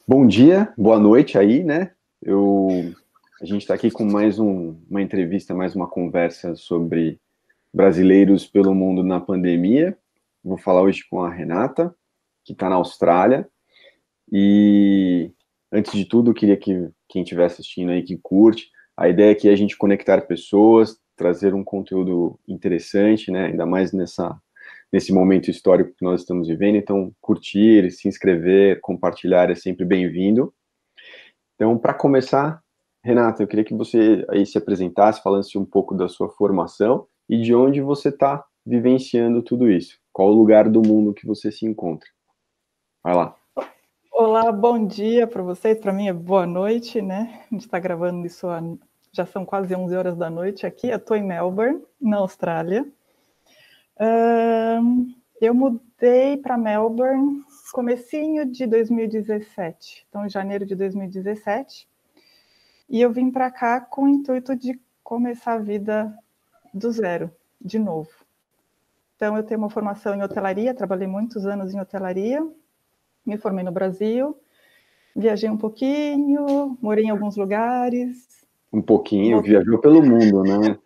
Bom dia, boa noite aí, né? A gente está aqui com mais uma entrevista, mais uma conversa sobre brasileiros pelo mundo na pandemia. Vou falar hoje com a Renata, que está na Austrália. E antes de tudo, eu queria que quem estiver assistindo aí, que curte, a ideia aqui é a gente conectar pessoas, trazer um conteúdo interessante, né? Ainda mais nesse momento histórico que nós estamos vivendo. Então, curtir, se inscrever, compartilhar é sempre bem-vindo. Então, para começar, Renata, eu queria que você aí se apresentasse, falasse um pouco da sua formação e de onde você está vivenciando tudo isso. Qual o lugar do mundo que você se encontra? Vai lá. Olá, bom dia para vocês. Para mim é boa noite, né? A gente está gravando isso, já são quase 11 horas da noite aqui. Eu estou em Melbourne, na Austrália. Eu mudei para Melbourne comecinho de 2017, então em janeiro de 2017. E eu vim para cá com o intuito de começar a vida do zero, de novo. Então eu tenho uma formação em hotelaria, trabalhei muitos anos em hotelaria, me formei no Brasil, viajei um pouquinho, morei em alguns lugares. Um pouquinho, viajou pelo mundo, né?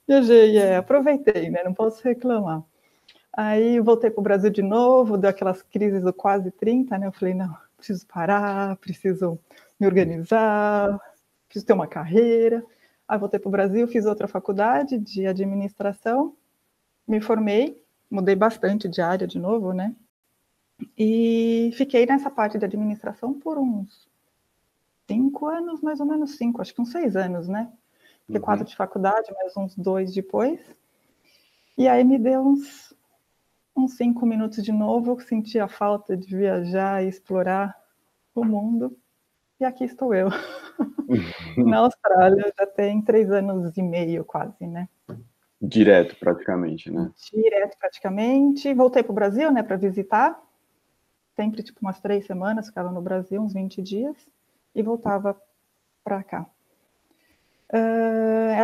Viajei, aproveitei, né? Não posso reclamar. Aí voltei para o Brasil de novo, deu aquelas crises do quase 30, né? Eu falei, não, preciso parar, preciso me organizar, preciso ter uma carreira. Aí voltei para o Brasil, fiz outra faculdade de administração, me formei, mudei bastante de área de novo, né? E fiquei nessa parte de administração por uns 5 anos, mais ou menos 5, acho que uns 6 anos, né? Porque 4 de faculdade, mais uns 2 depois. E aí me deu uns 5 minutos de novo, senti a falta de viajar e explorar o mundo. E aqui estou eu, na Austrália, já tem 3 anos e meio quase, né? Direto, praticamente, né? Direto, praticamente. Voltei para o Brasil, né, para visitar. Sempre, tipo, umas 3 semanas, ficava no Brasil, uns 20 dias. E voltava para cá.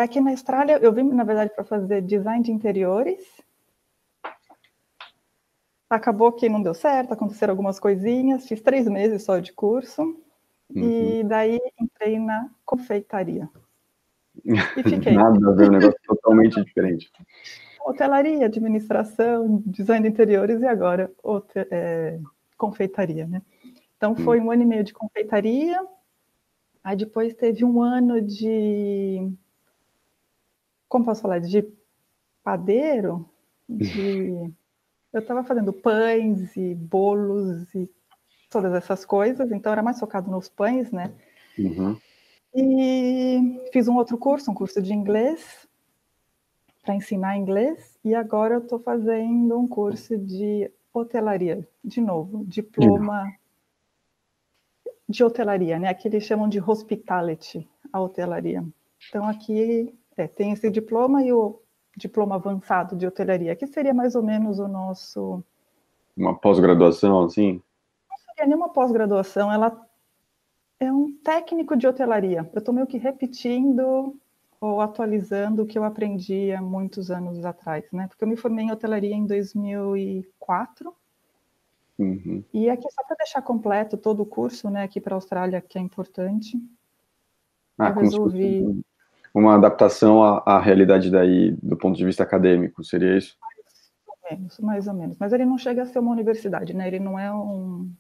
Aqui na Austrália, eu vim, na verdade, para fazer design de interiores. Acabou que não deu certo, aconteceram algumas coisinhas, fiz 3 meses só de curso, e daí entrei na confeitaria. E fiquei. Nada a ver, um negócio totalmente diferente. Hotelaria, administração, design de interiores, e agora confeitaria, né? Então foi 1 ano e meio de confeitaria, aí depois teve 1 ano de... Como posso falar? De padeiro, eu estava fazendo pães e bolos e todas essas coisas, então era mais focado nos pães, né? E fiz um outro curso, um curso de inglês, para ensinar inglês, e agora eu estou fazendo um curso de hotelaria, de novo, diploma de hotelaria, né? Aqui eles chamam de hospitality, a hotelaria. Então aqui tem esse diploma e o diploma avançado de hotelaria, que seria mais ou menos o nosso... Uma pós-graduação, assim? Não seria nenhuma pós-graduação, ela é um técnico de hotelaria. Eu estou meio que repetindo ou atualizando o que eu aprendi há muitos anos atrás, né? Porque eu me formei em hotelaria em 2004. E aqui, só para deixar completo todo o curso, né, aqui para a Austrália, que é importante, eu Como se resolvi... fosse uma adaptação à realidade daí, do ponto de vista acadêmico, seria isso? Mais ou menos. Mas ele não chega a ser uma universidade, né? Ele não é um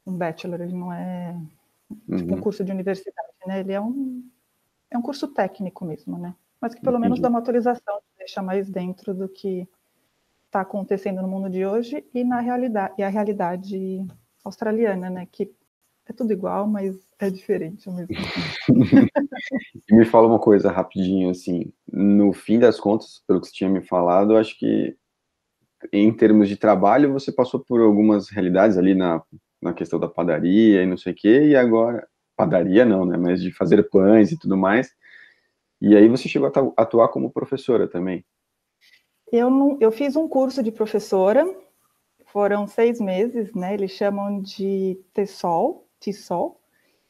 bachelor, ele não é tipo um curso de universidade, né? Ele é um curso técnico mesmo, né? Mas que pelo menos dá uma atualização, deixa mais dentro do que está acontecendo no mundo de hoje e a realidade australiana, né? Que é tudo igual, mas é diferente ao mesmo tempo. E me fala uma coisa rapidinho, assim, no fim das contas, pelo que você tinha me falado, eu acho que em termos de trabalho você passou por algumas realidades ali na questão da padaria e não sei o quê, e agora, padaria não, né, mas de fazer pães e tudo mais, e aí você chegou a atuar como professora também. Eu fiz um curso de professora, foram 6 meses, né? Eles chamam de TESOL,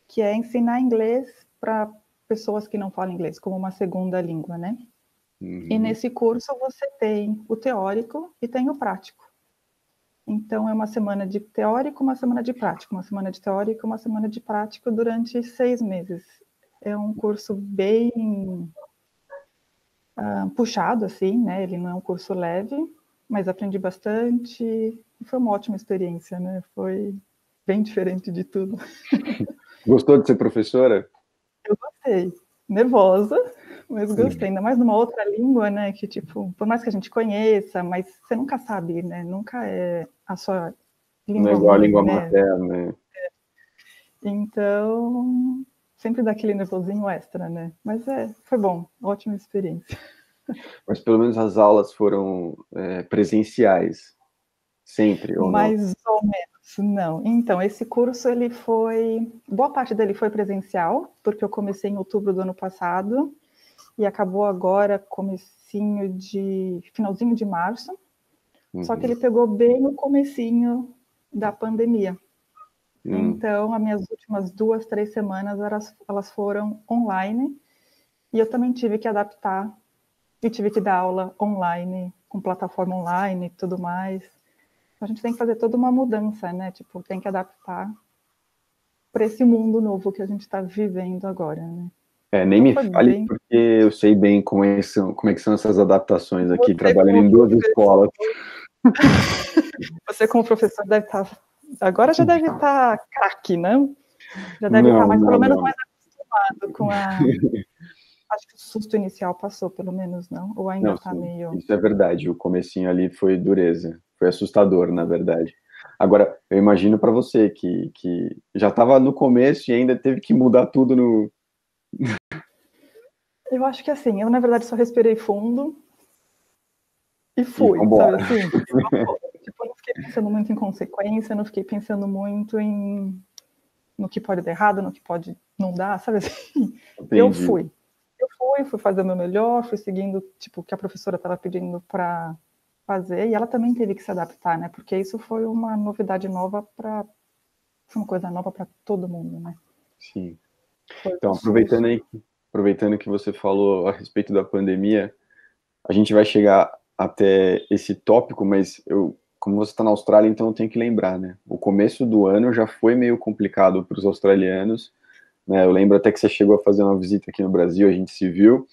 que é ensinar inglês para pessoas que não falam inglês como uma segunda língua, né? E nesse curso você tem o teórico e tem o prático. Então, é uma semana de teórico, uma semana de prático, uma semana de teórico, uma semana de prático durante 6 meses. É um curso bem puxado, assim, né? Ele não é um curso leve, mas aprendi bastante e foi uma ótima experiência, né? Foi bem diferente de tudo. Gostou de ser professora? Eu gostei. Nervosa, mas gostei. Ainda mais numa outra língua, né? Que, tipo, por mais que a gente conheça, mas você nunca sabe, né? Nunca é a sua Não é língua igual a mãe, língua né? materna, né? Então, sempre dá aquele nervosinho extra, né? Mas foi bom. Ótima experiência. Mas pelo menos as aulas foram presenciais, sempre, ou não? Mais ou menos, não. Então, esse curso, ele foi... Boa parte dele foi presencial, porque eu comecei em outubro do ano passado e acabou agora, finalzinho de março. Só que ele pegou bem no comecinho da pandemia. Então, as minhas últimas 2, 3 semanas, elas foram online. E eu também tive que adaptar e tive que dar aula online, com plataforma online e tudo mais. A gente tem que fazer toda uma mudança, né? Tipo, tem que adaptar para esse mundo novo que a gente está vivendo agora, né? Nem Então me foi fale, bem... porque eu sei bem como é que são essas adaptações aqui, Você trabalhando como em duas professor, escolas. você como professor deve estar... Agora já deve estar craque, né? Já deve estar, Não, mas pelo não, menos não. mais acostumado com a... Acho que o susto inicial passou, pelo menos, não? Ou ainda Não, está sim, meio... isso é verdade. O comecinho ali foi dureza, foi assustador, na verdade. Agora, eu imagino para você que já estava no começo e ainda teve que mudar tudo no. Eu acho que assim, eu na verdade só respirei fundo e E fui, sabe vambora. assim? Tipo, eu não fiquei pensando muito em consequência, não fiquei pensando muito no que pode dar errado, no que pode não dar, sabe assim? Eu Entendi. fui. Fui fazer o meu melhor, fui seguindo, tipo, o que a professora estava pedindo para fazer, e ela também teve que se adaptar, né? Porque isso foi uma novidade nova foi uma coisa nova para todo mundo, né? Sim. Foi um Então, susto. aproveitando que você falou a respeito da pandemia, a gente vai chegar até esse tópico, mas como você está na Austrália, então eu tenho que lembrar, né? O começo do ano já foi meio complicado para os australianos, né? Eu lembro até que você chegou a fazer uma visita aqui no Brasil, a gente se viu,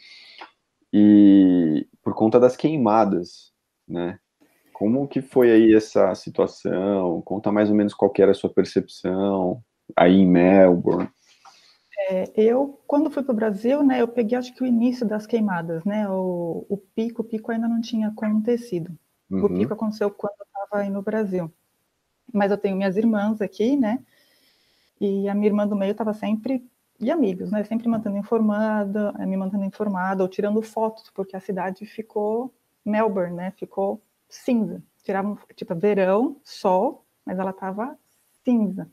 e por conta das queimadas, né? Como que foi aí essa situação? Conta mais ou menos qual que era a sua percepção aí em Melbourne. Eu, quando fui para o Brasil, né, eu peguei acho que o início das queimadas, né? O pico ainda não tinha acontecido. O pico Uhum, aconteceu quando eu estava aí no Brasil. Mas eu tenho minhas irmãs aqui, né? E a minha irmã do meio estava sempre, e amigos, né? Sempre me mantendo informada, ou tirando fotos, porque a cidade ficou, Melbourne, né? Ficou cinza. Tiravam, tipo, verão, sol, mas ela estava cinza.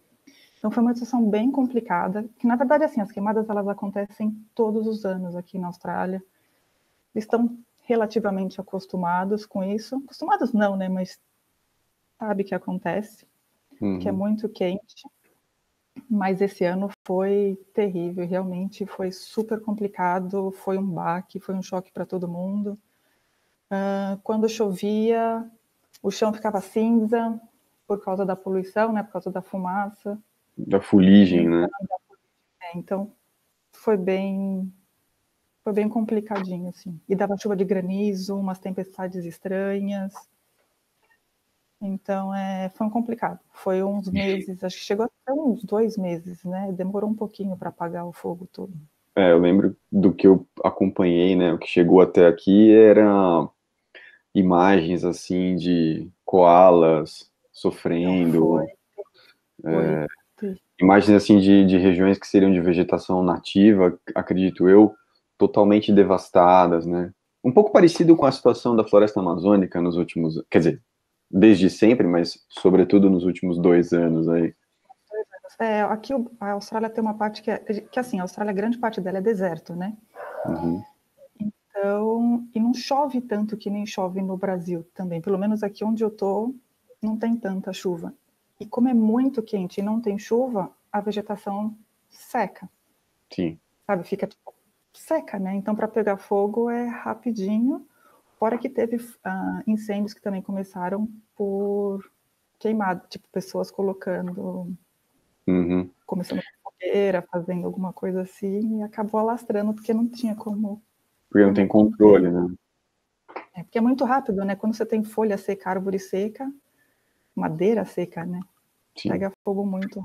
Então foi uma situação bem complicada, que na verdade, assim, as queimadas elas acontecem todos os anos aqui na Austrália. Eles estão relativamente acostumados com isso. Acostumados não, né? Mas sabe que acontece, que é uhum. muito quente. Mas esse ano foi terrível, realmente foi super complicado, foi um baque, foi um choque para todo mundo. Quando chovia, o chão ficava cinza por causa da poluição, né, por causa da fumaça. Da fuligem, né? Então foi bem complicadinho assim. E dava chuva de granizo, umas tempestades estranhas. Então foi um complicado. Foi uns meses, acho que chegou até uns 2 meses, né? Demorou um pouquinho para apagar o fogo todo. Eu lembro do que eu acompanhei, né? O que chegou até aqui era imagens assim de koalas Não foi, sofrendo, foi. imagens assim de regiões que seriam de vegetação nativa, acredito eu, totalmente devastadas, né? Um pouco parecido com a situação da floresta amazônica nos últimos, quer dizer, desde sempre, mas sobretudo nos últimos 2 anos aí. Aqui a Austrália tem uma parte que assim, a Austrália, grande parte dela é deserto, né? Uhum, Então, e não chove tanto que nem chove no Brasil também. Pelo menos aqui onde eu tô, não tem tanta chuva. E como é muito quente e não tem chuva, a vegetação seca, sim. sabe? Fica tipo, seca, né? Então, para pegar fogo é rapidinho. Fora que teve incêndios que também começaram por queimado, tipo, pessoas colocando, começando com fogueira, fazendo alguma coisa assim, e acabou alastrando, porque não tinha como... Porque não tem controle, né? Porque é muito rápido, né? Quando você tem folha seca, árvore seca, madeira seca, né? Sim. Pega fogo muito.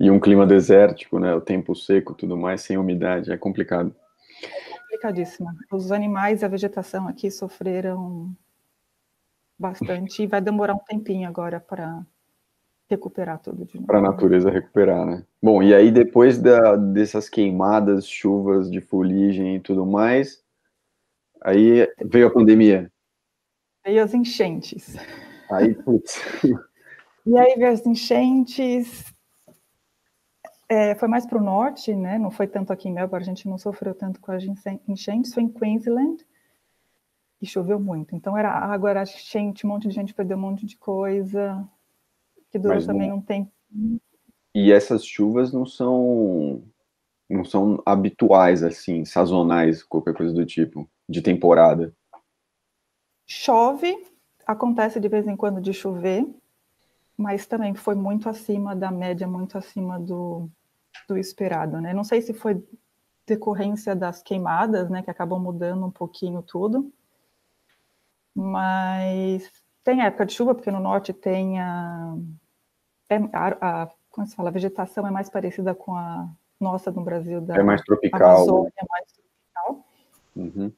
E um clima desértico, né? O tempo seco, tudo mais, sem umidade, é complicado. É complicadíssimo. Os animais e a vegetação aqui sofreram bastante e vai demorar um tempinho agora para recuperar tudo de novo. Para a natureza recuperar, né? Bom, e aí depois dessas queimadas, chuvas de fuligem e tudo mais, aí veio a pandemia. Veio as enchentes. Aí, putz. E aí veio as enchentes, foi mais para o norte, né? Não foi tanto aqui em Melbourne, a gente não sofreu tanto com as enchentes, foi em Queensland, e choveu muito. Então era água, era enchente, um monte de gente perdeu um monte de coisa, que durou também um tempo. E essas chuvas não são habituais, assim, sazonais, qualquer coisa do tipo, de temporada. Chove, acontece de vez em quando de chover, mas também foi muito acima da média, muito acima do esperado, né? Não sei se foi decorrência das queimadas, né, que acabam mudando um pouquinho tudo, mas tem época de chuva, porque no norte tem como se fala, a vegetação é mais parecida com a nossa no Brasil, da É mais tropical. Amazônia, mais tropical,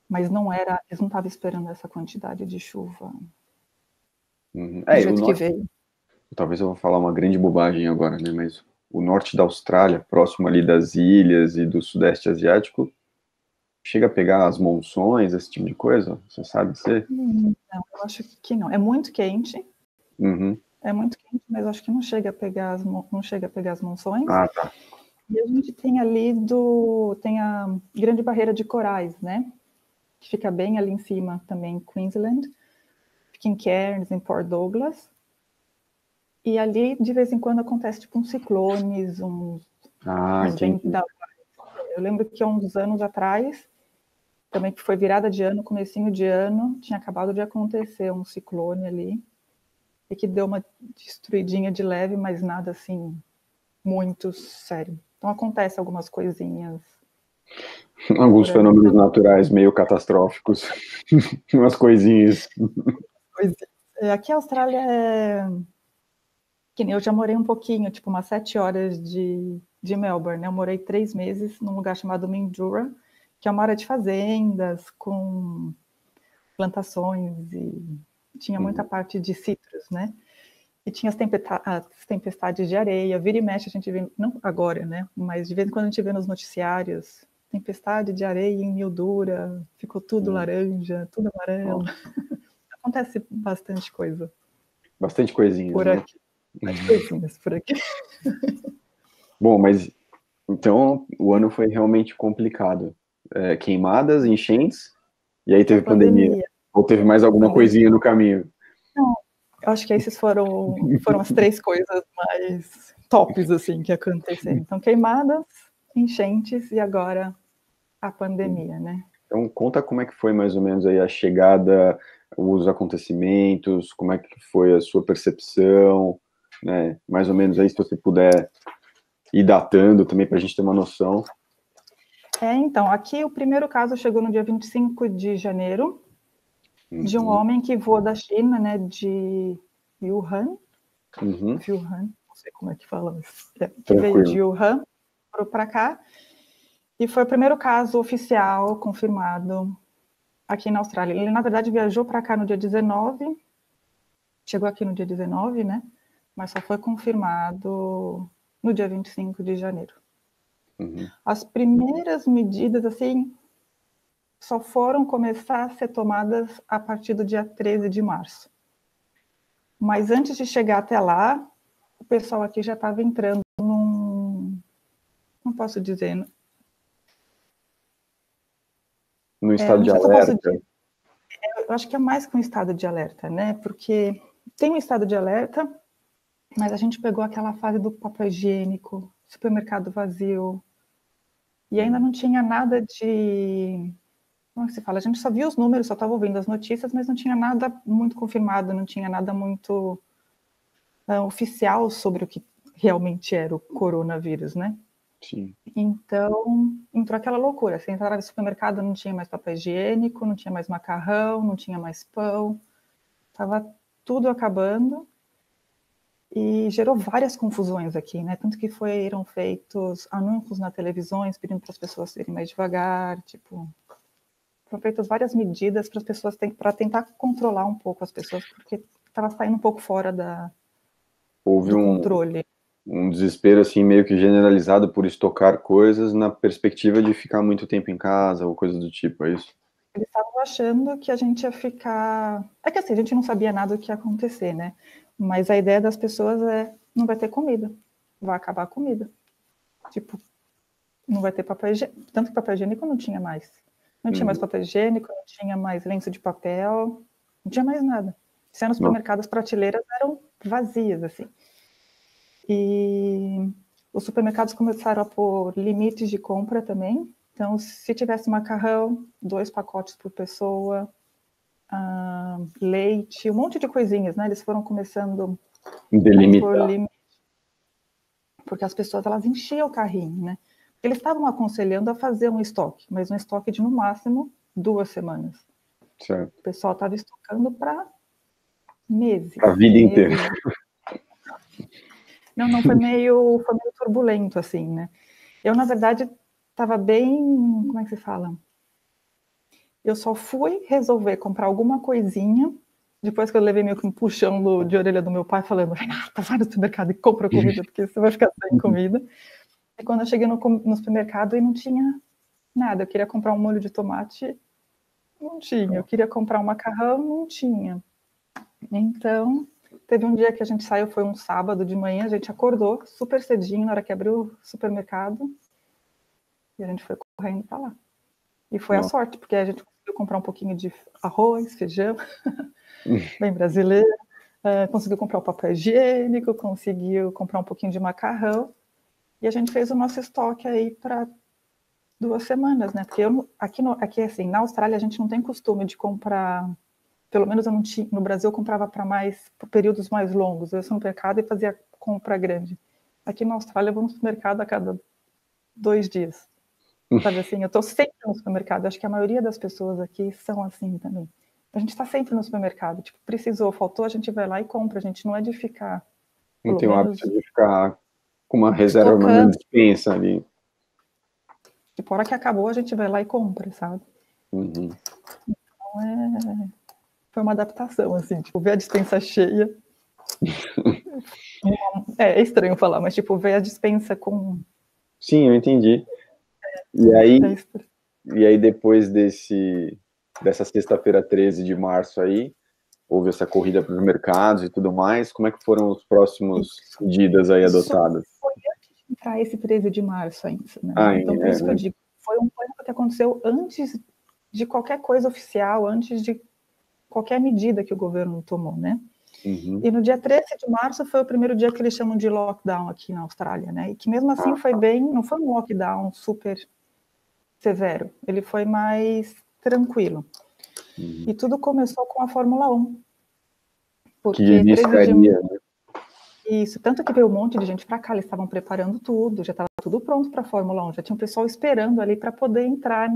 mas eles não estavam esperando essa quantidade de chuva do jeito que veio. Talvez eu vou falar uma grande bobagem agora, né, mas o norte da Austrália, próximo ali das ilhas e do sudeste asiático, chega a pegar as monções, esse tipo de coisa? Você sabe dizer? Não, eu acho que não. É muito quente. É muito quente, mas acho que não chega a pegar as monções. Ah, tá. E a gente tem ali tem a Grande Barreira de Corais, né? Que fica bem ali em cima também, em Queensland. Fica em Cairns, em Port Douglas. E ali, de vez em quando, acontece tipo uns ciclones, uns ventos da... Eu lembro que há uns anos atrás, também que foi virada de ano, comecinho de ano, tinha acabado de acontecer um ciclone ali, e que deu uma destruidinha de leve, mas nada assim muito sério. Então acontece algumas coisinhas. Alguns fenômenos naturais meio catastróficos. Umas coisinhas. Aqui a Austrália que nem eu já morei um pouquinho, tipo umas 7 horas de Melbourne, né? Eu morei 3 meses num lugar chamado Mildura, que é uma área de fazendas com plantações e tinha muita parte de citros, né? E tinha as tempestades de areia, vira e mexe a gente vê, não agora, né? Mas de vez em quando a gente vê nos noticiários, tempestade de areia em Mildura, ficou tudo laranja, tudo amarelo. Acontece bastante coisa. Bastante coisinhas, por aqui. Bastante coisinhas por aqui. Bom, mas então o ano foi realmente complicado. Queimadas, enchentes, e aí teve pandemia. Ou teve mais alguma coisinha no caminho? Não, eu acho que esses foram as 3 coisas mais tops, assim, que aconteceram. Então, queimadas, enchentes e agora a pandemia, né? Então, conta como é que foi mais ou menos aí a chegada, os acontecimentos, como é que foi a sua percepção, né? Mais ou menos aí, se você puder ir datando também para a gente ter uma noção. Então, aqui o primeiro caso chegou no dia 25 de janeiro, de um homem que voou da China, né, de Wuhan, Wuhan, não sei como é que fala, que veio de Wuhan para cá, e foi o primeiro caso oficial confirmado aqui na Austrália. Ele, na verdade, viajou para cá no dia 19, chegou aqui no dia 19, né, mas só foi confirmado no dia 25 de janeiro. As primeiras medidas, assim, só foram começar a ser tomadas a partir do dia 13 de março. Mas antes de chegar até lá, o pessoal aqui já estava entrando não posso dizer... No estado de alerta? Eu acho que é mais que um estado de alerta, né? Porque tem um estado de alerta, mas a gente pegou aquela fase do papel higiênico, supermercado vazio, e ainda não tinha nada de... Como é que se fala? A gente só via os números, só estava ouvindo as notícias, mas não tinha nada muito confirmado, não tinha nada muito oficial sobre o que realmente era o coronavírus, né? Sim. Então, entrou aquela loucura. Você entrava no supermercado, não tinha mais papel higiênico, não tinha mais macarrão, não tinha mais pão. Estava tudo acabando. E gerou várias confusões aqui, né? Tanto que foram feitos anúncios na televisões pedindo para as pessoas irem mais devagar, tipo... Foram feitas várias medidas para as pessoas, para tentar controlar um pouco as pessoas, porque estava saindo um pouco fora Houve do controle. um desespero assim meio que generalizado por estocar coisas na perspectiva de ficar muito tempo em casa ou coisa do tipo, é isso? Eles estavam achando que a gente ia ficar... É que assim, a gente não sabia nada do que ia acontecer, né? Mas a ideia das pessoas é, não vai ter comida, vai acabar a comida. Tipo, não vai ter papel higiênico, tanto que papel higiênico não tinha mais. Não tinha mais papel higiênico, não tinha mais lenço de papel, não tinha mais nada. Se era no supermercado, as prateleiras eram vazias, assim. E os supermercados começaram a pôr limites de compra também. Então, se tivesse macarrão, 2 pacotes por pessoa, leite, um monte de coisinhas, né? Eles foram começando a impor limite, porque as pessoas, elas enchiam o carrinho, né? Eles estavam aconselhando a fazer um estoque, mas um estoque de, no máximo, 2 semanas. Certo. O pessoal estava estocando para meses. A vida inteira. Não, foi meio turbulento, assim, né? Eu, na verdade, estava bem... Como é que se fala? Eu só fui resolver comprar alguma coisinha depois que eu levei meio que um puxão de orelha do meu pai, falando, Renata, vai no supermercado e compra comida, porque você vai ficar sem comida. E quando eu cheguei no supermercado, e não tinha nada. Eu queria comprar um molho de tomate, não tinha. Eu queria comprar um macarrão, não tinha. Então, teve um dia que a gente saiu, foi um sábado de manhã, a gente acordou super cedinho, na hora que abriu o supermercado, e a gente foi correndo para lá. E foi a sorte, porque a gente conseguiu comprar um pouquinho de arroz, feijão, bem brasileiro, conseguiu comprar o papel higiênico, conseguiu comprar um pouquinho de macarrão, e a gente fez o nosso estoque aí para 2 semanas, né? Porque aqui assim, na Austrália a gente não tem costume de comprar, pelo menos eu não tinha, no Brasil eu comprava por períodos mais longos, eu ia no mercado e fazia compra grande. Aqui na Austrália eu vou no supermercado a cada 2 dias. Sabe assim, eu estou sempre no supermercado, acho que a maioria das pessoas aqui são assim também. A gente está sempre no supermercado, tipo, precisou, faltou, a gente vai lá e compra, a gente não é de ficar, Não tem o hábito de ficar com uma reserva, estocando. uma despensa ali. Tipo, a hora que acabou, a gente vai lá e compra, sabe? Uhum. Então, foi uma adaptação, assim, tipo, ver a despensa cheia. É estranho falar, mas, tipo, ver a despensa com... Sim, eu entendi. E aí depois dessa sexta-feira 13 de março aí, houve essa corrida para os mercados e tudo mais. Como é que foram os próximos medidas aí adotadas? Foi antes de entrar esse 13 de março ainda, né? Então, por isso que eu digo, foi um pânico que aconteceu antes de qualquer coisa oficial, antes de qualquer medida que o governo tomou, né? Uhum. E no dia 13 de março foi o primeiro dia que eles chamam de lockdown aqui na Austrália, né? E que mesmo assim foi não foi um lockdown super severo, ele foi mais tranquilo. Uhum. E tudo começou com a Fórmula 1. Porque que iniciaria, né? Isso, tanto que veio um monte de gente para cá, eles estavam preparando tudo, já estava tudo pronto para a Fórmula 1, já tinha um pessoal esperando ali para poder entrar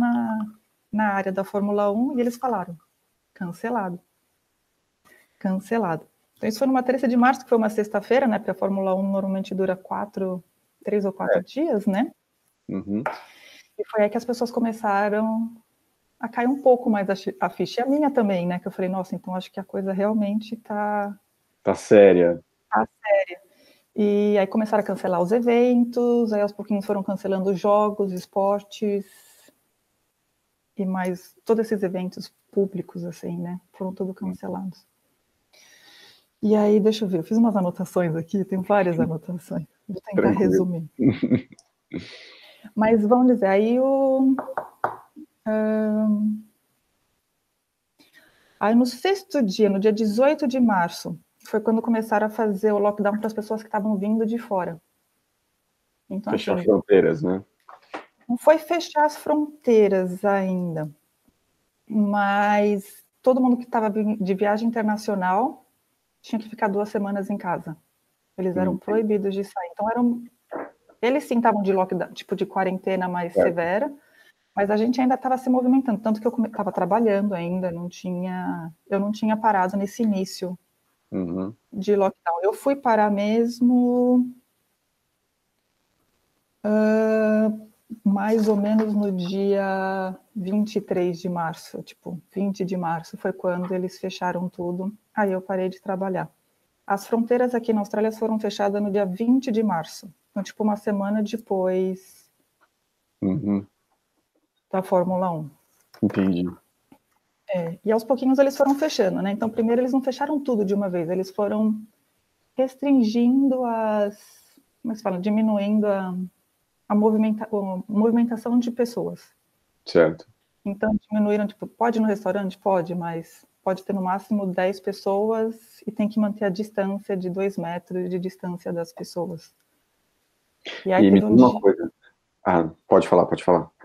na área da Fórmula 1, e eles falaram, cancelado. Cancelado. Então isso foi numa 13 de março, que foi uma sexta-feira, né, porque a Fórmula 1 normalmente dura 3 ou 4 dias, né? Uhum. E foi aí que as pessoas começaram a cair um pouco mais a ficha. E a minha também, né, que eu falei, nossa, então acho que a coisa realmente tá séria. Tá séria. E aí começaram a cancelar os eventos, aí aos pouquinhos foram cancelando jogos, esportes, e mais todos esses eventos públicos, assim, né, foram todos cancelados. E aí, deixa eu ver, eu fiz umas anotações aqui, tem várias anotações, vou tentar resumir. Mas vamos dizer, aí aí no 6º dia, no dia 18 de março, foi quando começaram a fazer o lockdown para as pessoas que estavam vindo de fora. Então, fechar assim, fronteiras, né? Não foi fechar as fronteiras ainda, mas todo mundo que estava de viagem internacional tinha que ficar 2 semanas em casa. Eles eram proibidos de sair. Então, eles sim estavam de lockdown, tipo de quarentena mais severa, mas a gente ainda estava se movimentando, tanto que eu estava trabalhando ainda, eu não tinha parado nesse início de lockdown. Eu fui parar mesmo mais ou menos no dia 23 de março, tipo, 20 de março foi quando eles fecharam tudo, aí eu parei de trabalhar. As fronteiras aqui na Austrália foram fechadas no dia 20 de março, então, tipo, uma semana depois da Fórmula 1. Entendi. E aos pouquinhos eles foram fechando, né? Então, primeiro eles não fecharam tudo de uma vez, eles foram restringindo como se fala, diminuindo a movimentação de pessoas. Certo. Então, diminuíram, tipo, pode ir no restaurante? Pode, mas pode ter no máximo 10 pessoas e tem que manter a distância de 2 metros de distância das pessoas. E aí me diz uma coisa. Pode falar.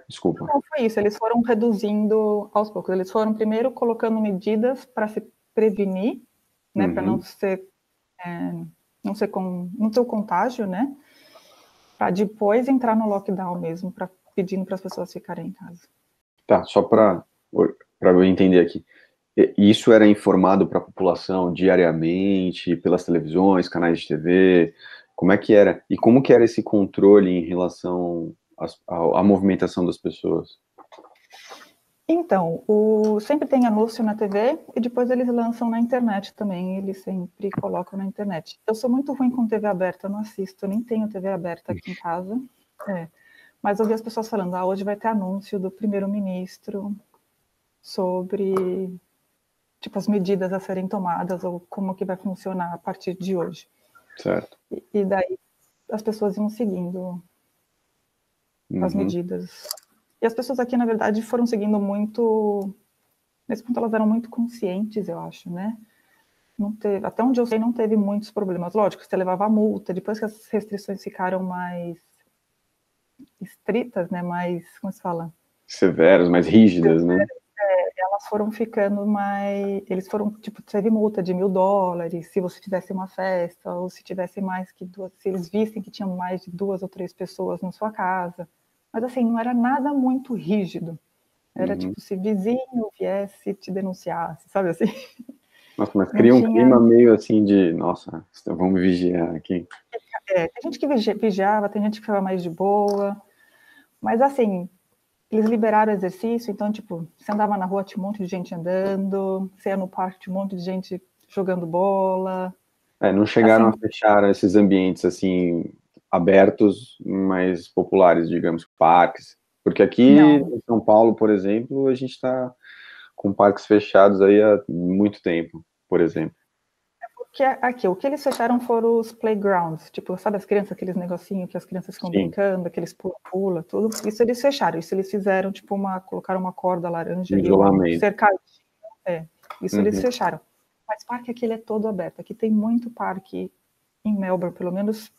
Desculpa. Não, foi isso, eles foram reduzindo aos poucos. Eles foram primeiro colocando medidas para se prevenir, né, para não ter o contágio, né, para depois entrar no lockdown mesmo, pedindo para as pessoas ficarem em casa. Tá, só para eu entender aqui. Isso era informado para a população diariamente, pelas televisões, canais de TV? Como é que era? E como que era esse controle em relação à movimentação das pessoas? Então, sempre tem anúncio na TV e depois eles lançam na internet também, eles sempre colocam na internet. Eu sou muito ruim com TV aberta, eu não assisto, nem tenho TV aberta aqui em casa. Mas eu vi as pessoas falando, hoje vai ter anúncio do primeiro-ministro sobre, tipo, as medidas a serem tomadas ou como que vai funcionar a partir de hoje. Certo. E daí as pessoas iam seguindo as medidas. E as pessoas aqui, na verdade, foram seguindo muito... Nesse ponto, elas eram muito conscientes, eu acho, né? Não teve, até onde eu sei, não teve muitos problemas. Lógico, você levava multa, depois que as restrições ficaram mais estritas, né? Mais, como se fala? Severas, mais rígidas, né? Elas foram ficando mais... Eles foram, tipo, teve multa de $1.000 se você tivesse uma festa, ou se tivesse mais que duas... Se eles vissem que tinham mais de 2 ou 3 pessoas na sua casa. Mas, assim, não era nada muito rígido. Era tipo, se vizinho viesse te denunciasse, sabe assim? Nossa, mas cria um clima meio assim de, nossa, vamos vigiar aqui. Tem gente que vigiava, tem gente que ficava mais de boa. Mas, assim, eles liberaram o exercício, então, tipo, você andava na rua, tinha um monte de gente andando, você ia no parque, tinha um monte de gente jogando bola. Não chegaram a fechar esses ambientes, assim, abertos, mais populares, digamos, parques. Porque aqui em São Paulo, por exemplo, a gente está com parques fechados aí há muito tempo, por exemplo. Porque aqui, o que eles fecharam foram os playgrounds, tipo, sabe as crianças, aqueles negocinhos que as crianças ficam brincando, aqueles pula-pula, tudo. Isso eles fecharam, isso eles fizeram, tipo, colocaram uma corda laranja e um cercadinho. Isso eles fecharam. Mas parque aqui, ele é todo aberto. Aqui tem muito parque, em Melbourne, pelo menos,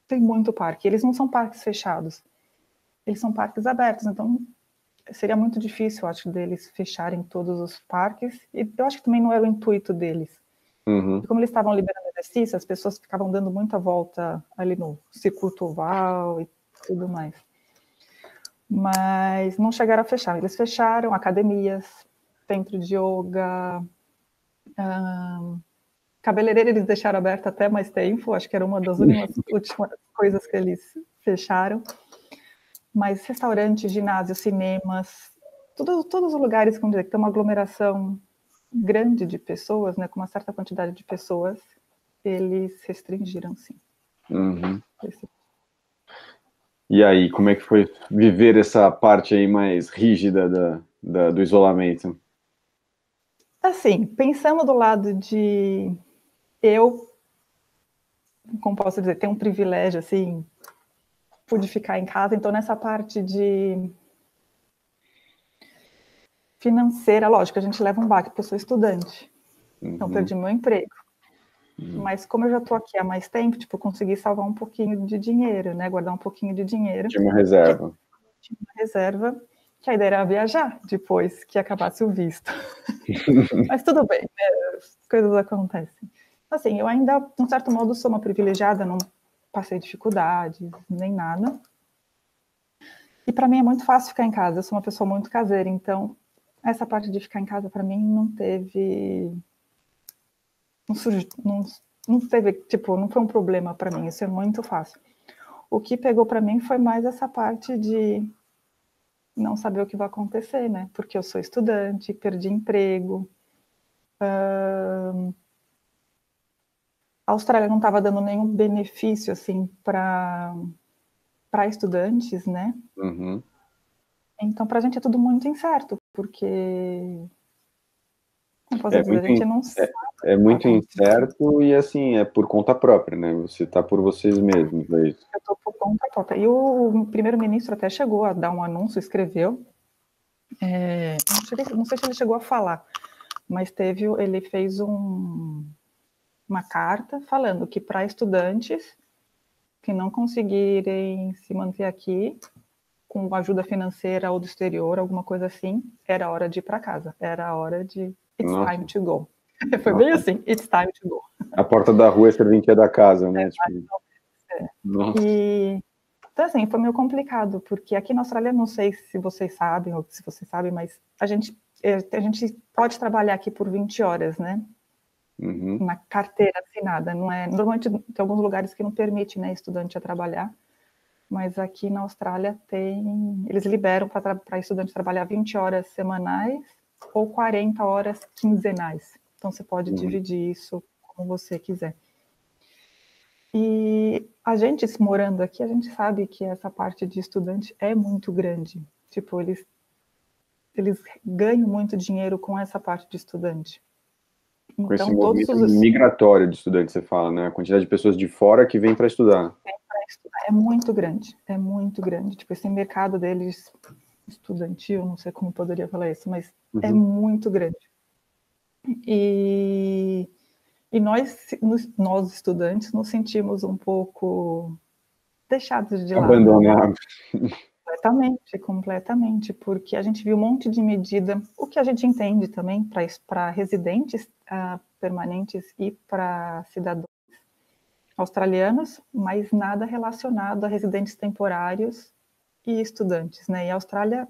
tem muito parque. Eles não são parques fechados. Eles são parques abertos, então seria muito difícil, eu acho, deles fecharem todos os parques. E eu acho que também não era o intuito deles. E como eles estavam liberando exercício, as pessoas ficavam dando muita volta ali no circuito oval e tudo mais. Mas não chegaram a fechar. Eles fecharam academias, centro de yoga, cabeleireiro eles deixaram aberto até mais tempo, acho que era uma das últimas coisas que eles fecharam. Mas restaurantes, ginásios, cinemas, todos os lugares que tem uma aglomeração grande de pessoas, né, com uma certa quantidade de pessoas, eles restringiram, sim. E aí, como é que foi viver essa parte aí mais rígida do isolamento? Assim, pensando do lado de como posso dizer, ter um privilégio, assim, pude ficar em casa, então nessa parte de financeira, lógico, a gente leva um baque, porque eu sou estudante, então perdi meu emprego. Mas como eu já estou aqui há mais tempo, tipo, consegui salvar um pouquinho de dinheiro, né, guardar um pouquininho de dinheiro. Tinha uma reserva. Tinha uma reserva, que a ideia era viajar depois que acabasse o visto. Mas tudo bem, né, as coisas acontecem. Assim, eu ainda, de um certo modo, sou uma privilegiada, não passei dificuldades, nem nada. E para mim é muito fácil ficar em casa, eu sou uma pessoa muito caseira, então essa parte de ficar em casa para mim não teve, não teve, tipo, não foi um problema para mim, isso é muito fácil. O que pegou para mim foi mais essa parte de não saber o que vai acontecer, né? Porque eu sou estudante, perdi emprego, a Austrália não estava dando nenhum benefício assim para estudantes, né? Uhum. Então, para a gente é tudo muito incerto, porque, como posso É dizer, a muito, gente não sabe é o que vai muito acontecer. incerto e, assim, é por conta própria, né? Você tá por vocês mesmos, é isso. Eu estou por conta própria. E o primeiro-ministro até chegou a dar um anúncio, escreveu. Não sei se ele chegou a falar, mas ele fez uma carta falando que para estudantes que não conseguirem se manter aqui com ajuda financeira ou do exterior, alguma coisa assim, era hora de ir para casa. Era a hora de it's time Nossa, to go. Foi bem nossa. assim, it's time to go. A porta da rua é serventia da casa, né? Tipo, nossa. E então, assim, foi meio complicado, porque aqui na Austrália, não sei se vocês sabem, ou se vocês sabem, mas a gente pode trabalhar aqui por 20 horas, né? Uhum. Na carteira assinada, não é? Normalmente tem alguns lugares que não permite, né, estudante a trabalhar, mas aqui na Austrália eles liberam para estudante trabalhar 20 horas semanais ou 40 horas quinzenais. Então você pode Uhum. dividir isso como você quiser. E a gente morando aqui, a gente sabe que essa parte de estudante é muito grande. Tipo, eles ganham muito dinheiro com essa parte de estudante. Com esse Então, todos movimento os migratório de estudantes, você fala, né? A quantidade de pessoas de fora que vêm para estudar. é muito grande, é muito grande. Tipo, esse mercado deles estudantil, não sei como poderia falar isso, mas é Uhum. muito grande. E, nós estudantes nos sentimos um pouco deixados de lado, né? Abandonado. Completamente, completamente, porque a gente viu um monte de medida, o que a gente entende também para residentes permanentes e para cidadãos australianos, mas nada relacionado a residentes temporários e estudantes, né? E a Austrália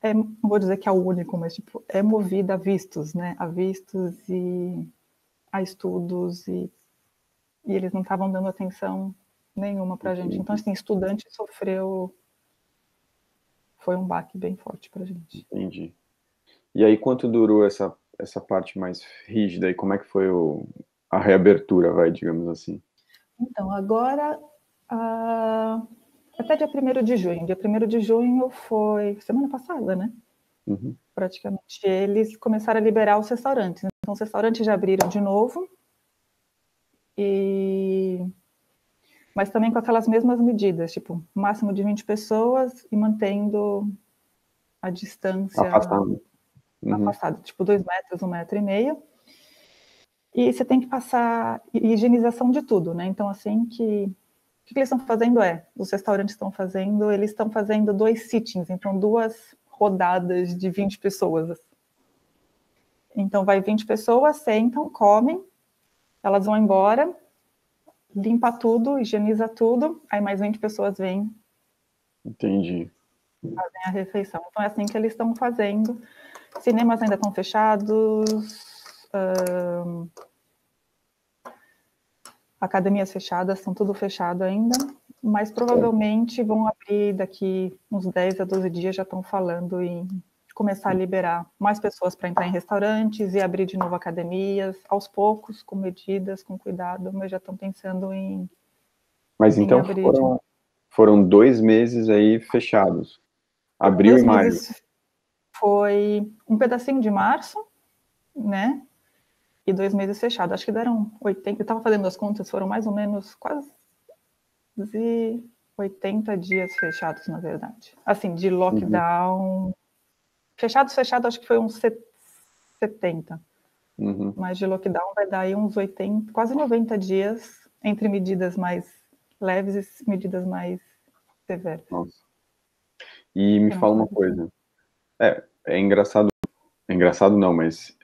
não vou dizer que é o único, mas tipo, é movida a vistos, né? A vistos e a estudos e eles não estavam dando atenção nenhuma para a gente. Então, Entendi, assim, estudante sofreu, foi um baque bem forte para a gente. entendi. E aí, quanto durou essa parte mais rígida e como é que foi a reabertura, vai, digamos assim? Então, agora, até dia 1º de junho. Dia 1º de junho foi semana passada, né? Uhum. Praticamente. Eles começaram a liberar os restaurantes. Então, os restaurantes já abriram de novo. Mas também com aquelas mesmas medidas, tipo, máximo de 20 pessoas e mantendo a distância Afastado. Uhum. afastada, tipo 2 metros, 1,5 metro. E você tem que passar higienização de tudo, né? Então, assim o que eles estão fazendo os restaurantes eles estão fazendo 2 sittings, então 2 rodadas de 20 pessoas. Então, vai 20 pessoas, sentam, comem, elas vão embora, limpa tudo, higieniza tudo, aí mais 20 pessoas vêm, Entendi. fazem a refeição. Então, é assim que eles estão fazendo. Cinemas ainda estão fechados, academias fechadas, estão tudo fechado ainda, mas provavelmente vão abrir daqui uns 10 a 12 dias, já estão falando em começar a liberar mais pessoas para entrar em restaurantes e abrir de novo academias, aos poucos, com medidas, com cuidado, mas já estão pensando Mas em então abrir de novo. foram 2 meses aí fechados. Foram Abril e 2 maio. meses, foi um pedacinho de março, né? E 2 meses fechados. Acho que deram 80, eu estava fazendo as contas, foram mais ou menos quase 80 dias fechados, na verdade. Assim, de Uhum. lockdown. Fechados, acho que foi uns 70. Uhum. Mas de lockdown vai dar aí uns 80, quase 90 dias entre medidas mais leves e medidas mais severas. Nossa. E me Que não fala uma pode. coisa. É engraçado É engraçado não, mas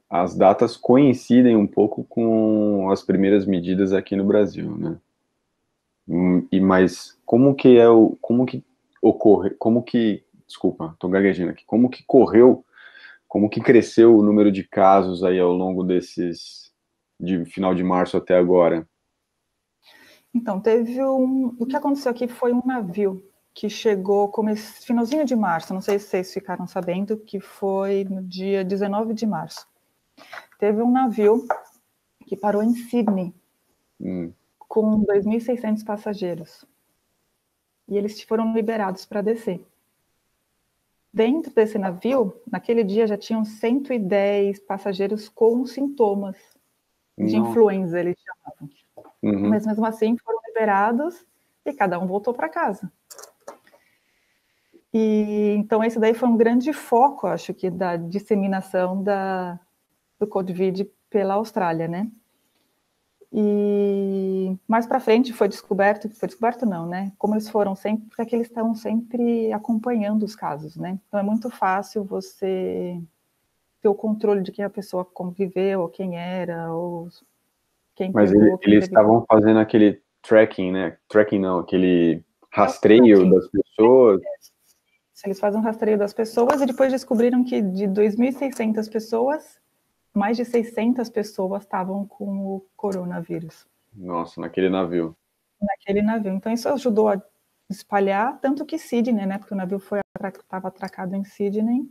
as datas coincidem um pouco com as primeiras medidas aqui no Brasil, né? Mas desculpa, tô gaguejando aqui, como que cresceu o número de casos aí ao longo de final de março até agora? Então, o que aconteceu aqui foi um navio que chegou finalzinho de março, não sei se vocês ficaram sabendo, que foi no dia 19 de março. Teve um navio que parou em Sydney com 2.600 passageiros. E eles foram liberados para descer. Dentro desse navio, naquele dia já tinham 110 passageiros com sintomas de influenza, eles chamavam. Mas mesmo assim foram liberados e cada um voltou para casa. E então esse daí foi um grande foco, acho que, da disseminação do Covid pela Austrália, né? E mais para frente foi descoberto não, né? Como eles foram sempre, porque aqui eles estão sempre acompanhando os casos, né? Então é muito fácil você ter o controle de quem a pessoa conviveu, ou quem era, ou quem Mas pegou, quem eles teve... estavam fazendo aquele tracking, né? Tracking não, aquele rastreio das pessoas. Eles fazem um rastreio das pessoas e depois descobriram que de 2.600 pessoas, mais de 600 pessoas estavam com o coronavírus. Nossa, naquele navio. Naquele navio. Então isso ajudou a espalhar, tanto que Sydney, né? Porque o navio estava atracado em Sydney,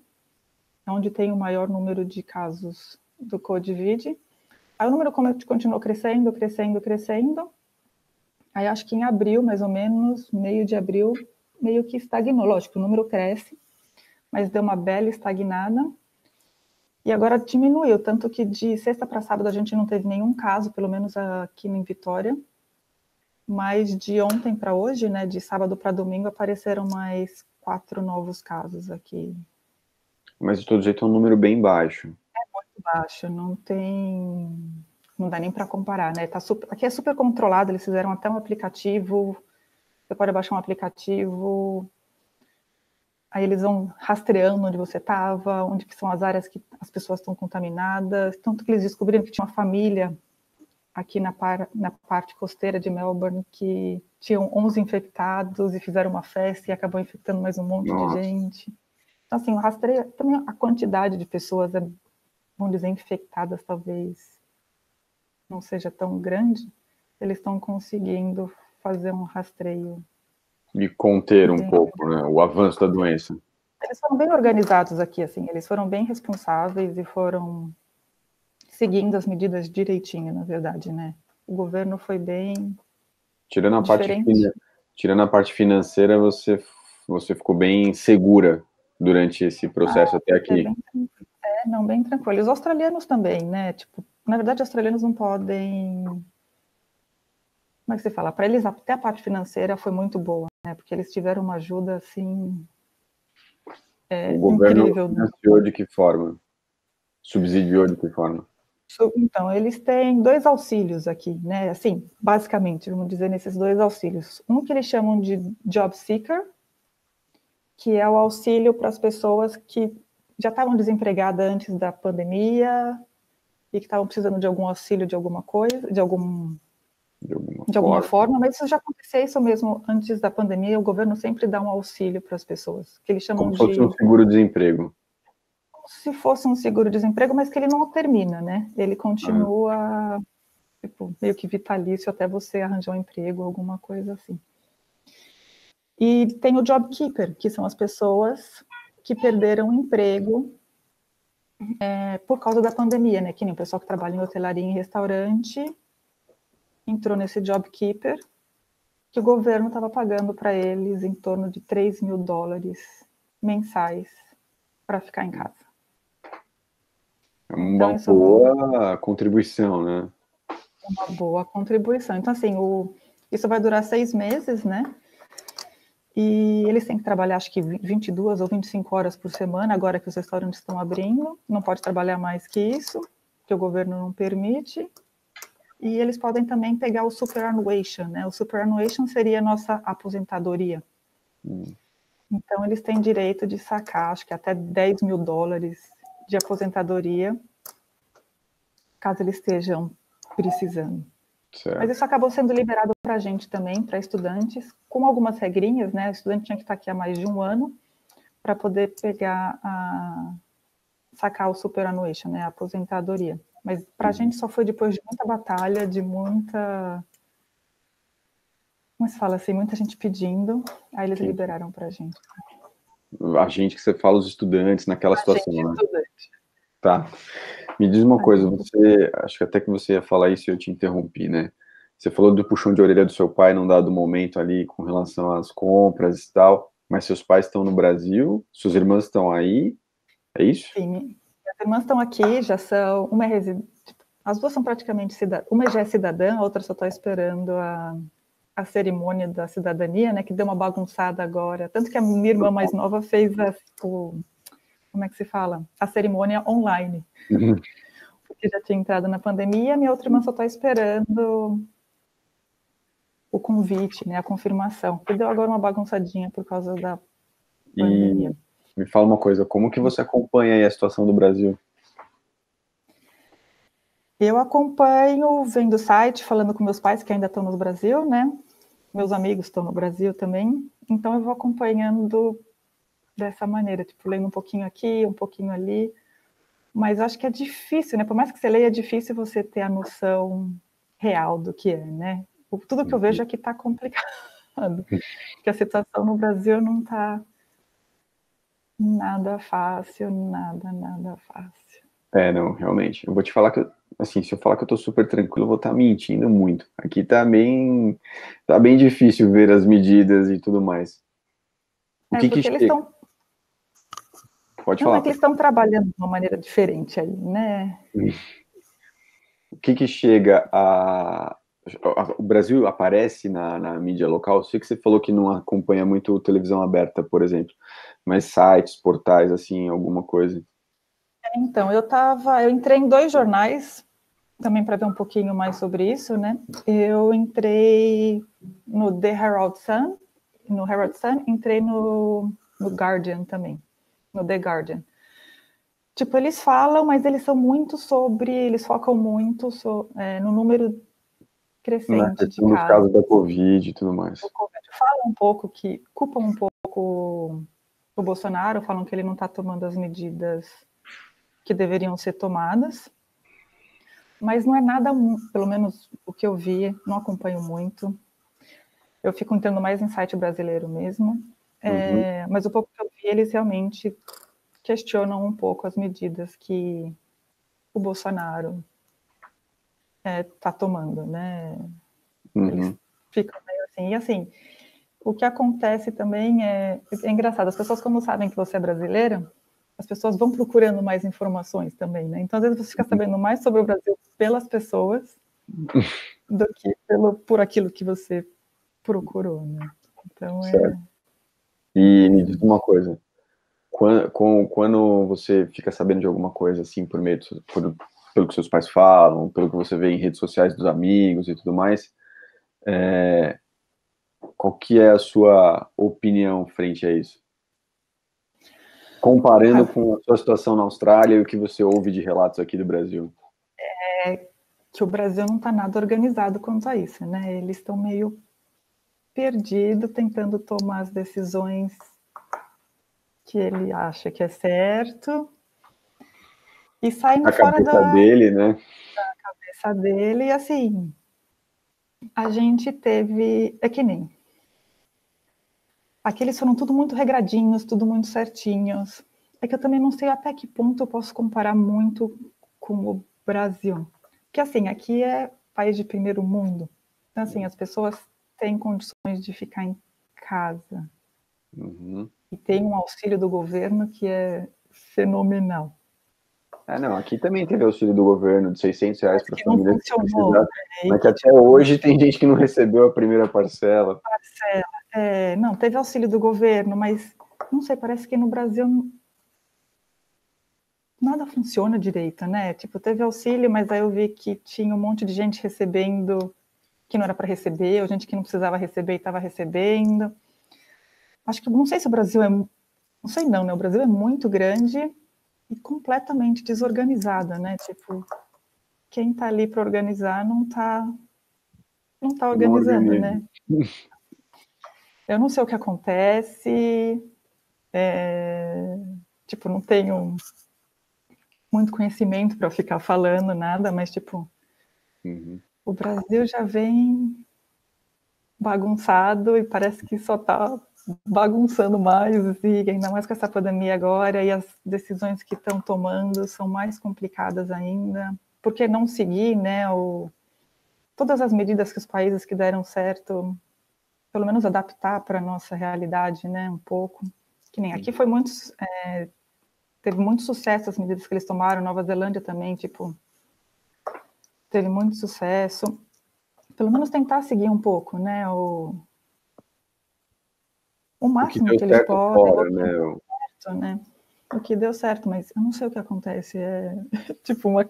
onde tem o maior número de casos do Covid. Aí o número continuou crescendo. Aí acho que em abril, mais ou menos, meio de abril, meio que estagnou. Lógico, o número cresce, mas deu uma bela estagnada. E agora diminuiu, tanto que de sexta para sábado a gente não teve nenhum caso, pelo menos aqui em Vitória. Mas de ontem para hoje, né, de sábado para domingo, apareceram mais 4 novos casos aqui. Mas de todo jeito é um número bem baixo. É muito baixo, não dá nem para comparar, né? Aqui é super controlado, eles fizeram até um aplicativo, você pode baixar um aplicativo, aí eles vão rastreando onde você estava, onde são as áreas que as pessoas estão contaminadas, tanto que eles descobriram que tinha uma família aqui na parte costeira de Melbourne que tinham 11 infectados e fizeram uma festa e acabou infectando mais um monte de gente. Então, assim, o rastreio, também a quantidade de pessoas, vamos dizer, infectadas talvez não seja tão grande, eles estão conseguindo fazer um rastreio. E conter um pouco, né, o avanço da doença. Eles foram bem organizados aqui, assim, eles foram bem responsáveis e foram seguindo as medidas direitinho, na verdade, né? O governo foi bem diferente. Tirando a parte financeira, você ficou bem segura durante esse processo até aqui. Bem tranquilo. Os australianos também, né? Tipo, na verdade, os australianos não podem... Como é que se fala? Para eles, até a parte financeira foi muito boa, né? Porque eles tiveram uma ajuda, assim, o governo incrível. financiou de que forma? Subsidiou de que forma? Então, eles têm 2 auxílios aqui, né? Assim, basicamente, vamos dizer, nesses 2 auxílios. Um que eles chamam de Job Seeker, que é o auxílio para as pessoas que já estavam desempregadas antes da pandemia e que estavam precisando de algum auxílio de alguma coisa, de alguma forma, mas isso já acontecia isso mesmo antes da pandemia, o governo sempre dá um auxílio para as pessoas, que eles chamam como se fosse um seguro-desemprego. Como se fosse um seguro-desemprego, mas que ele não termina, né? Ele continua, tipo, meio que vitalício até você arranjar um emprego, alguma coisa assim. E tem o Job Keeper, que são as pessoas que perderam o emprego por causa da pandemia, né? Que nem o pessoal que trabalha em hotelaria e em restaurante entrou nesse Job Keeper, que o governo estava pagando para eles em torno de $3.000 mensais para ficar em casa. É uma boa contribuição, né? Uma boa contribuição. Então, assim, isso vai durar 6 meses, né? E eles têm que trabalhar, acho que 22 ou 25 horas por semana, agora que os restaurantes estão abrindo. Não pode trabalhar mais que isso, que o governo não permite. E eles podem também pegar o superannuation, né? O superannuation seria a nossa aposentadoria. Então, eles têm direito de sacar, acho que até $10.000 de aposentadoria, caso eles estejam precisando. Certo. Mas isso acabou sendo liberado para a gente também, para estudantes, com algumas regrinhas, né? O estudante tinha que estar aqui há mais de um ano para poder sacar o superannuation, né? A aposentadoria. Mas para a gente só foi depois de muita batalha, de muita... Como se fala assim? Muita gente pedindo, aí eles liberaram para a gente. A gente que você fala, os estudantes naquela situação, gente, né? Estudante. Tá. Me diz uma coisa, acho que até que você ia falar isso e eu te interrompi, né? Você falou do puxão de orelha do seu pai num dado momento ali com relação às compras e tal, mas seus pais estão no Brasil, suas irmãs estão aí, é isso? Sim, minhas irmãs estão aqui, já são, uma é residente, as duas são praticamente cidadãs, uma já é cidadã, a outra só está esperando a cerimônia da cidadania, né, que deu uma bagunçada agora, tanto que a minha irmã mais nova fez como é que se fala? A cerimônia online, porque já tinha entrado na pandemia, minha outra irmã só está esperando o convite, né, a confirmação, que deu agora uma bagunçadinha por causa da pandemia. E me fala uma coisa, como que você acompanha aí a situação do Brasil? Eu acompanho, vendo o site, falando com meus pais que ainda estão no Brasil, né? Meus amigos estão no Brasil também, então eu vou acompanhando dessa maneira, tipo, lendo um pouquinho aqui, um pouquinho ali, mas acho que é difícil, né? Por mais que você leia, é difícil você ter a noção real do que é, né? Tudo que eu vejo é que está complicado, que a situação no Brasil não está nada fácil, nada fácil. Não, realmente. Eu vou te falar que, assim, se eu falar que eu tô super tranquilo, eu vou estar mentindo muito. Aqui tá bem difícil ver as medidas e tudo mais. O que porque eles estão... Pode falar. É que eles estão trabalhando de uma maneira diferente aí, né? O que chega a... O Brasil aparece na mídia local? Eu sei que você falou que não acompanha muito televisão aberta, por exemplo, mas sites, portais, assim, alguma coisa. Então, eu entrei em 2 jornais, também para ver um pouquinho mais sobre isso, né? Eu entrei no The Herald Sun, entrei no Guardian também, no The Guardian. Tipo, eles falam, mas eles são muito eles focam muito no número crescente de Nos casos. casos da Covid e tudo mais. Falam um pouco culpam um pouco o Bolsonaro, falam que ele não está tomando as medidas que deveriam ser tomadas, mas não é nada, pelo menos o que eu vi, não acompanho muito. Eu fico entrando mais em site brasileiro mesmo, mas o pouco que eu vi, eles realmente questionam um pouco as medidas que o Bolsonaro está tomando, né? Eles ficam meio assim. E assim, o que acontece também é engraçado, as pessoas, como sabem que você é brasileira, as pessoas vão procurando mais informações também, né? Então, às vezes, você fica sabendo mais sobre o Brasil pelas pessoas do que por aquilo que você procurou, né? Então, certo. E me diz uma coisa, quando você fica sabendo de alguma coisa, assim, pelo que seus pais falam, pelo que você vê em redes sociais dos amigos e tudo mais, qual que é a sua opinião frente a isso? Comparando com a sua situação na Austrália e o que você ouve de relatos aqui do Brasil. Que o Brasil não está nada organizado quanto a isso, né? Eles estão meio perdidos, tentando tomar as decisões que ele acha que é certo e saindo fora dele, né? Da cabeça dele. E assim, a gente teve... É que nem... Aqueles foram tudo muito regradinhos, tudo muito certinhos. É que eu também não sei até que ponto eu posso comparar muito com o Brasil. Porque, assim, aqui é país de primeiro mundo. Então, assim, as pessoas têm condições de ficar em casa. E tem um auxílio do governo que é fenomenal. Não, aqui também teve auxílio do governo de R$600 para a família que precisar. Mas que até tipo, hoje tem gente que não recebeu a primeira parcela. Não, teve auxílio do governo, mas não sei, parece que no Brasil nada funciona direito, né? Tipo, teve auxílio, mas aí eu vi que tinha um monte de gente recebendo que não era para receber, ou gente que não precisava receber e estava recebendo. Acho que, não sei se o Brasil não sei não, né? O Brasil é muito grande e completamente desorganizada, né? Tipo, quem está ali para organizar não está organizando, né? Eu não sei o que acontece, tipo, não tenho muito conhecimento para ficar falando nada, mas, tipo, o Brasil já vem bagunçado e parece que só está bagunçando mais, e ainda mais com essa pandemia agora, e as decisões que estão tomando são mais complicadas ainda. Por que não seguir, né, todas as medidas que os países que deram certo, pelo menos adaptar para a nossa realidade, né, um pouco. Que nem aqui foi muito... teve muito sucesso as medidas que eles tomaram, Nova Zelândia também, tipo, teve muito sucesso. Pelo menos tentar seguir um pouco, né, o máximo que eles podem, fora, né? Certo, né? O que deu certo, mas eu não sei o que acontece, tipo um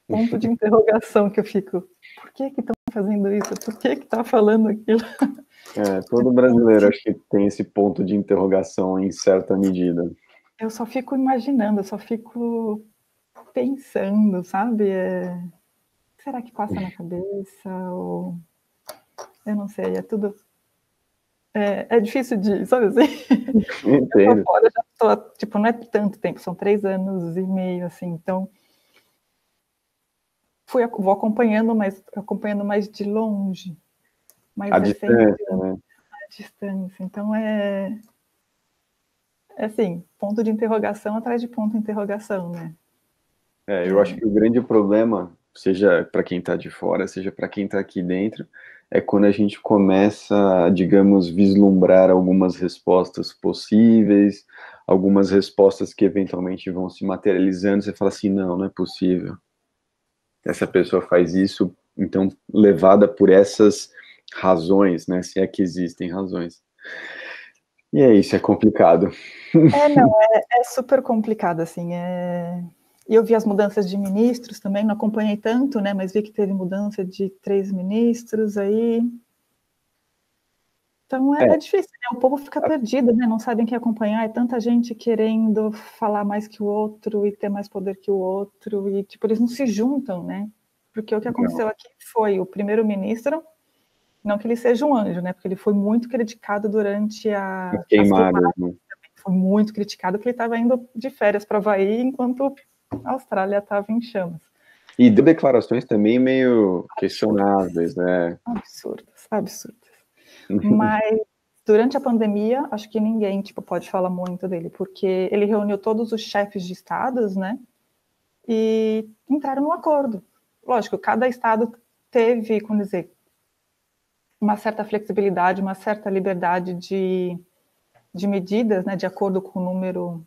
ponto de interrogação que eu fico, por que estão fazendo isso? Por que está falando aquilo? Todo brasileiro acho que tem esse ponto de interrogação em certa medida. Eu só fico imaginando, eu só fico pensando, sabe? Será que passa na cabeça? Ou eu não sei, é tudo... É difícil de, sabe assim? Entendo. Eu tô fora, já tô, tipo, não é tanto tempo, são 3 anos e meio, assim, então vou acompanhando, mas acompanhando mais de longe. Mas A distância, né? A distância. Então assim, ponto de interrogação atrás de ponto de interrogação, né? Eu acho que o grande problema, seja para quem está de fora, seja para quem está aqui dentro, é quando a gente começa, digamos, vislumbrar algumas respostas possíveis, algumas respostas que eventualmente vão se materializando, você fala assim, não é possível. Essa pessoa faz isso, então, levada por essas razões, né, se é que existem razões. E é isso, é complicado. Não, é super complicado, assim, E eu vi as mudanças de ministros também, não acompanhei tanto, né, mas vi que teve mudança de 3 ministros aí. Então é difícil, né? O povo fica perdido, né? Não sabem quem acompanhar, é tanta gente querendo falar mais que o outro e ter mais poder que o outro, e tipo, eles não se juntam, né? Porque o que aconteceu aqui foi o primeiro-ministro, não que ele seja um anjo, né? Porque ele foi muito criticado durante as queimadas, né? Foi muito criticado porque ele estava indo de férias para o Havaí, enquanto a Austrália estava em chamas. E deu declarações também meio questionáveis, né? Absurdas. Mas durante a pandemia, acho que ninguém pode falar muito dele, porque ele reuniu todos os chefes de estados, né? E entraram num acordo. Lógico, cada estado teve, como dizer, uma certa flexibilidade, uma certa liberdade de medidas, né? De acordo com o número...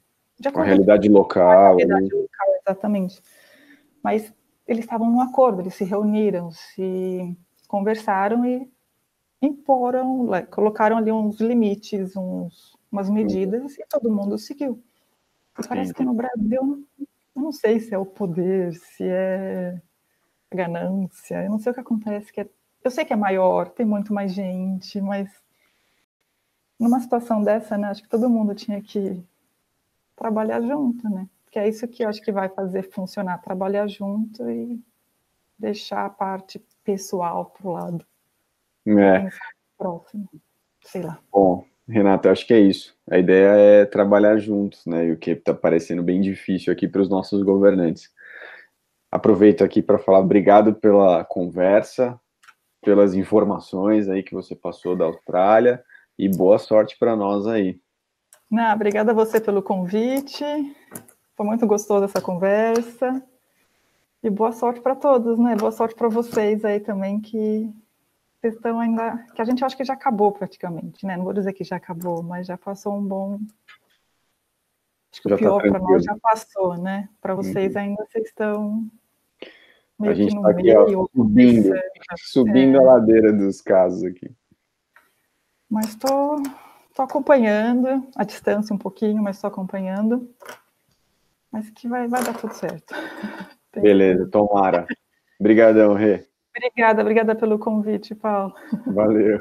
Com a realidade local. Exatamente. Mas eles estavam num acordo, eles se reuniram, se conversaram e imporam, colocaram ali uns limites, umas medidas, e todo mundo seguiu. E parece que no Brasil, eu não sei se é o poder, se é ganância, eu não sei o que acontece, eu sei que é maior, tem muito mais gente, mas numa situação dessa, né, acho que todo mundo tinha que trabalhar junto, né? Porque é isso que eu acho que vai fazer funcionar, trabalhar junto e deixar a parte pessoal pro lado. Pensar no próximo, sei lá. Bom, Renata, acho que é isso. A ideia é trabalhar juntos, né? E o que está parecendo bem difícil aqui para os nossos governantes. Aproveito aqui para falar obrigado pela conversa, pelas informações aí que você passou da Austrália e boa sorte para nós aí. Obrigada a você pelo convite. Foi muito gostosa essa conversa. E boa sorte para todos, né? Boa sorte para vocês aí também, que vocês estão ainda... Que a gente acha que já acabou praticamente, né? Não vou dizer que já acabou, mas já passou um bom... Acho que o pior para nós já passou, né? Para vocês ainda, vocês estão meio que no meio. Subindo a ladeira dos casos aqui. Mas estou acompanhando, à distância um pouquinho, mas estou acompanhando. Mas que vai dar tudo certo. Beleza, tomara. Obrigadão, Rê. Obrigada pelo convite, Paulo. Valeu.